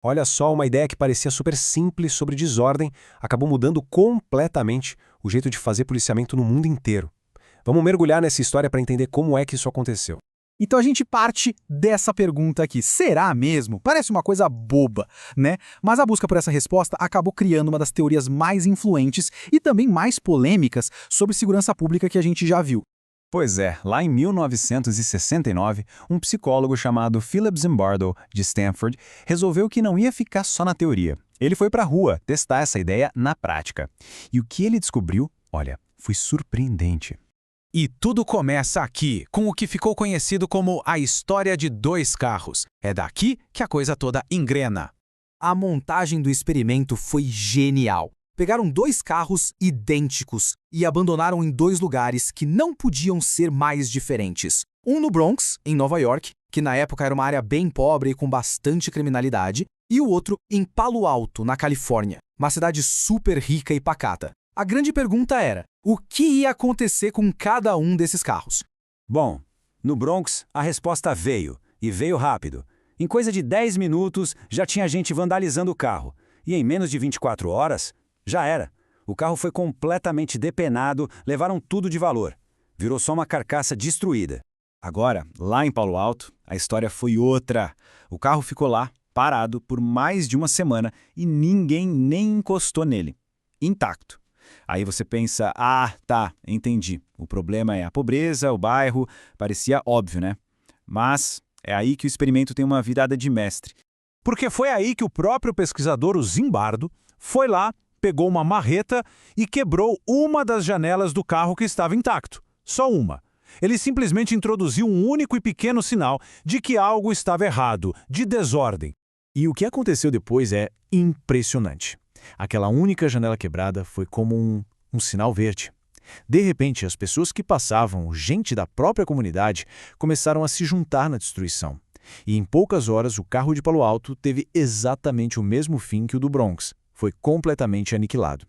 Olha só, uma ideia que parecia super simples sobre desordem acabou mudando completamente o jeito de fazer policiamento no mundo inteiro. Vamos mergulhar nessa história para entender como é que isso aconteceu. Então a gente parte dessa pergunta aqui. Será mesmo? Parece uma coisa boba, né? Mas a busca por essa resposta acabou criando uma das teorias mais influentes e também mais polêmicas sobre segurança pública que a gente já viu. Pois é, lá em 1969, um psicólogo chamado Philip Zimbardo, de Stanford, resolveu que não ia ficar só na teoria. Ele foi para a rua testar essa ideia na prática. E o que ele descobriu, olha, foi surpreendente. E tudo começa aqui, com o que ficou conhecido como a história de dois carros. É daqui que a coisa toda engrena. A montagem do experimento foi genial. Pegaram dois carros idênticos e abandonaram em dois lugares que não podiam ser mais diferentes. Um no Bronx, em Nova York, que na época era uma área bem pobre e com bastante criminalidade, e o outro em Palo Alto, na Califórnia, uma cidade super rica e pacata. A grande pergunta era, o que ia acontecer com cada um desses carros? Bom, no Bronx, a resposta veio, e veio rápido. Em coisa de 10 minutos, já tinha gente vandalizando o carro. E em menos de 24 horas, já era. O carro foi completamente depenado, levaram tudo de valor. Virou só uma carcaça destruída. Agora, lá em Palo Alto, a história foi outra. O carro ficou lá, parado, por mais de uma semana e ninguém nem encostou nele. Intacto. Aí você pensa, tá, entendi. O problema é a pobreza, o bairro, parecia óbvio, né? Mas é aí que o experimento tem uma virada de mestre. Porque foi aí que o próprio pesquisador, o Zimbardo, foi lá, pegou uma marreta e quebrou uma das janelas do carro que estava intacto. Só uma. Ele simplesmente introduziu um único e pequeno sinal de que algo estava errado, de desordem. E o que aconteceu depois é impressionante. Aquela única janela quebrada foi como um sinal verde. De repente, as pessoas que passavam, gente da própria comunidade, começaram a se juntar na destruição. E em poucas horas, o carro de Palo Alto teve exatamente o mesmo fim que o do Bronx. Foi completamente aniquilado.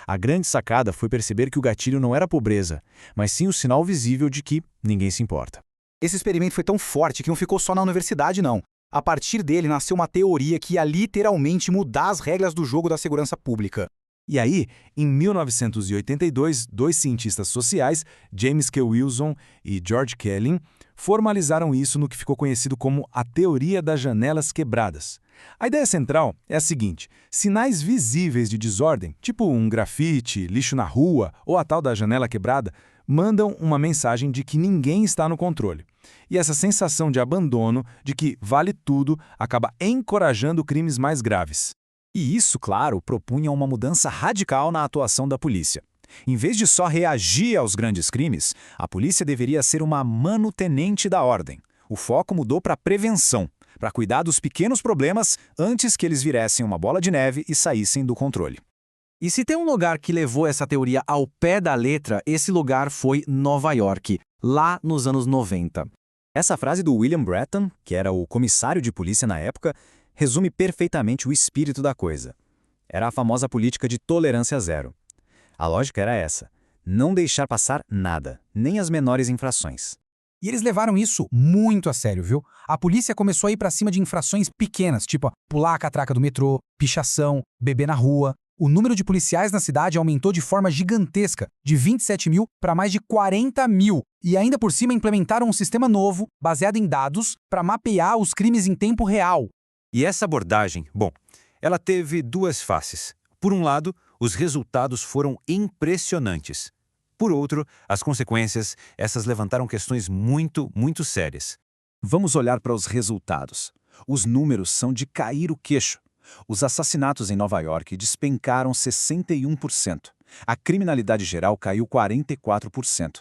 A grande sacada foi perceber que o gatilho não era a pobreza, mas sim o sinal visível de que ninguém se importa. Esse experimento foi tão forte que não ficou só na universidade, não. A partir dele nasceu uma teoria que ia literalmente mudar as regras do jogo da segurança pública. E aí, em 1982, dois cientistas sociais, James K. Wilson e George Kelly, formalizaram isso no que ficou conhecido como a teoria das janelas quebradas. A ideia central é a seguinte: sinais visíveis de desordem, tipo um grafite, lixo na rua ou a tal da janela quebrada, mandam uma mensagem de que ninguém está no controle. E essa sensação de abandono, de que vale tudo, acaba encorajando crimes mais graves. E isso, claro, propunha uma mudança radical na atuação da polícia. Em vez de só reagir aos grandes crimes, a polícia deveria ser uma manutenente da ordem. O foco mudou para a prevenção, para cuidar dos pequenos problemas antes que eles virassem uma bola de neve e saíssem do controle. E se tem um lugar que levou essa teoria ao pé da letra, esse lugar foi Nova York, lá nos anos 90. Essa frase do William Bratton, que era o comissário de polícia na época, resume perfeitamente o espírito da coisa. Era a famosa política de tolerância zero. A lógica era essa: não deixar passar nada, nem as menores infrações. E eles levaram isso muito a sério, viu? A polícia começou a ir pra cima de infrações pequenas, tipo pular a catraca do metrô, pichação, beber na rua. O número de policiais na cidade aumentou de forma gigantesca, de 27 mil para mais de 40 mil. E ainda por cima implementaram um sistema novo, baseado em dados, para mapear os crimes em tempo real. E essa abordagem, ela teve duas faces. Por um lado, os resultados foram impressionantes. Por outro, as consequências, essas levantaram questões muito, muito sérias. Vamos olhar para os resultados. Os números são de cair o queixo. Os assassinatos em Nova York despencaram 61%. A criminalidade geral caiu 44%.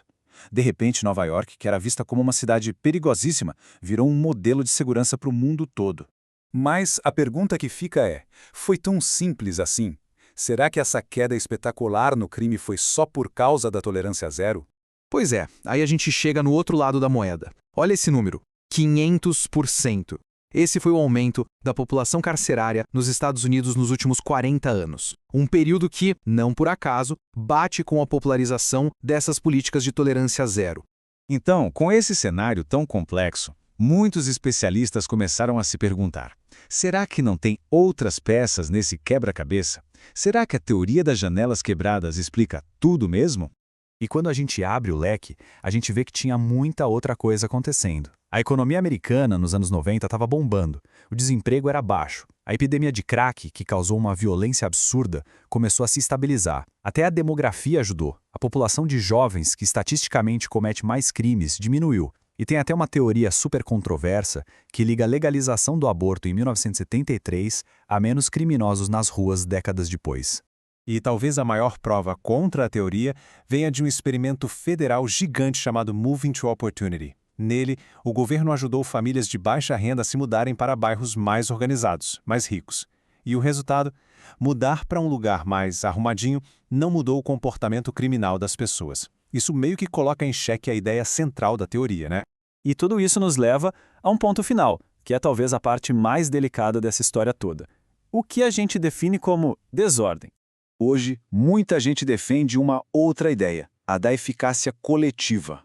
De repente, Nova York, que era vista como uma cidade perigosíssima, virou um modelo de segurança para o mundo todo. Mas a pergunta que fica é, foi tão simples assim? Será que essa queda espetacular no crime foi só por causa da tolerância zero? Pois é, aí a gente chega no outro lado da moeda. Olha esse número, 500%. Esse foi o aumento da população carcerária nos Estados Unidos nos últimos 40 anos. Um período que, não por acaso, bate com a popularização dessas políticas de tolerância zero. Então, com esse cenário tão complexo, muitos especialistas começaram a se perguntar: Será que não tem outras peças nesse quebra-cabeça? Será que a teoria das janelas quebradas explica tudo mesmo? E quando a gente abre o leque, a gente vê que tinha muita outra coisa acontecendo. A economia americana, nos anos 90, estava bombando. O desemprego era baixo. A epidemia de crack, que causou uma violência absurda, começou a se estabilizar. Até a demografia ajudou. A população de jovens, que estatisticamente comete mais crimes, diminuiu. E tem até uma teoria super controversa que liga a legalização do aborto em 1973 a menos criminosos nas ruas décadas depois. E talvez a maior prova contra a teoria venha de um experimento federal gigante chamado Moving to Opportunity. Nele, o governo ajudou famílias de baixa renda a se mudarem para bairros mais organizados, mais ricos. E o resultado? Mudar para um lugar mais arrumadinho não mudou o comportamento criminal das pessoas. Isso meio que coloca em xeque a ideia central da teoria, né? E tudo isso nos leva a um ponto final, que é talvez a parte mais delicada dessa história toda. O que a gente define como desordem? Hoje, muita gente defende uma outra ideia, a da eficácia coletiva.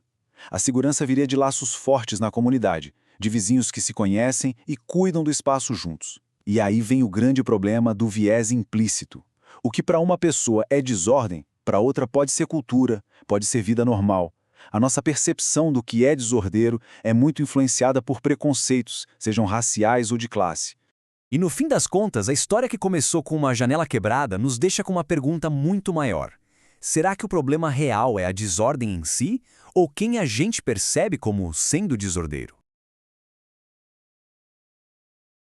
A segurança viria de laços fortes na comunidade, de vizinhos que se conhecem e cuidam do espaço juntos. E aí vem o grande problema do viés implícito. O que para uma pessoa é desordem, para outra pode ser cultura, pode ser vida normal. A nossa percepção do que é desordeiro é muito influenciada por preconceitos, sejam raciais ou de classe. E no fim das contas, a história que começou com uma janela quebrada nos deixa com uma pergunta muito maior. Será que o problema real é a desordem em si, ou quem a gente percebe como sendo desordeiro?